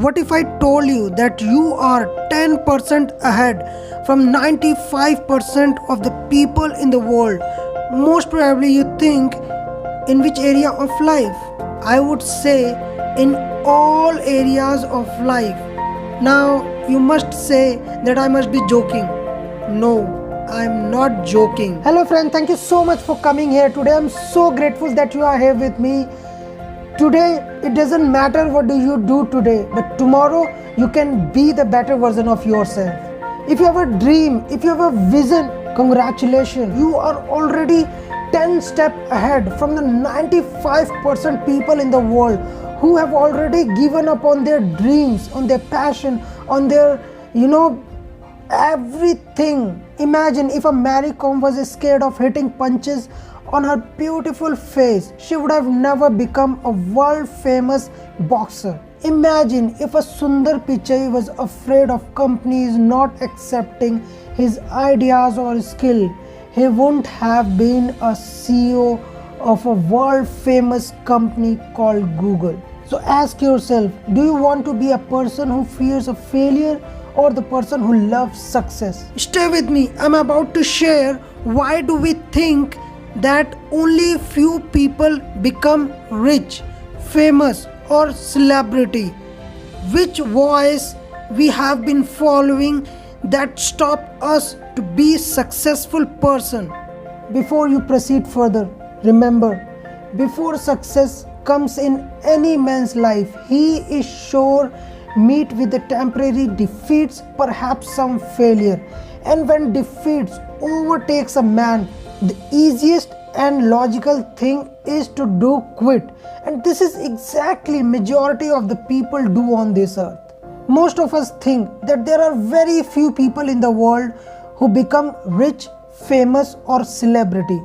What if I told you that you are 10% ahead from 95% of the people in the world? Most probably you think, in which area of life? I would say in all areas of life. Now you must say that I must be joking. No, I'm not joking. Hello friend, thank you so much for coming here today. I'm so grateful that you are here with me. Today, it doesn't matter what do you do today, but tomorrow you can be the better version of yourself. If you have a dream, if you have a vision, congratulations. You are already 10 steps ahead from the 95% people in the world who have already given up on their dreams, on their passion, on their, everything. Imagine if a Mary Kom was scared of hitting punches on her beautiful face, she would have never become a world famous boxer. Imagine if a Sundar Pichai was afraid of companies not accepting his ideas or skill, he wouldn't have been a CEO of a world famous company called Google. So ask yourself, do you want to be a person who fears a failure or the person who loves success? Stay with me. I'm about to share why do we think that only few people become rich, famous or celebrity. Which voice we have been following that stop us to be successful person. Before you proceed further, remember, before success comes in any man's life, he is sure meet with the temporary defeats, perhaps some failure. And when defeats overtakes a man, the easiest and logical thing is to do quit. And this is exactly majority of the people do on this earth. Most of us think that there are very few people in the world who become rich, famous or celebrity.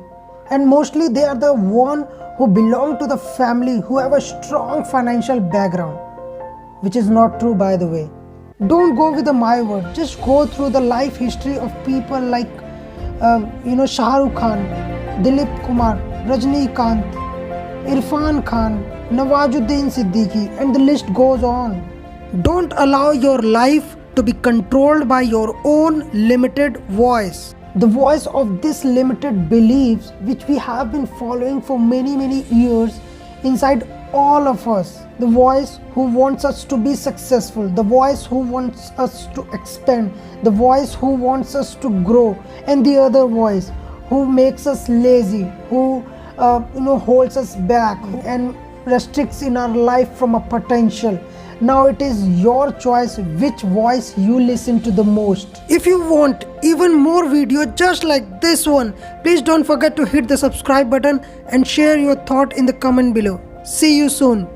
And mostly they are the one who belong to the family who have a strong financial background. Which is not true, by the way. Don't go with the my word. Just go through the life history of people like Shah Rukh Khan, Dilip Kumar, Rajnikant, Irfan Khan, Nawazuddin Siddiqui, and the list goes on. Don't allow your life to be controlled by your own limited voice. The voice of this limited beliefs which we have been following for many years inside all of us. The voice who wants us to be successful, the voice who wants us to expand, the voice who wants us to grow, and the other voice who makes us lazy, who holds us back and restricts in our life from a potential. Now it is your choice which voice you listen to the most. If you want even more videos just like this one, please don't forget to hit the subscribe button and share your thought in the comment below. See you soon.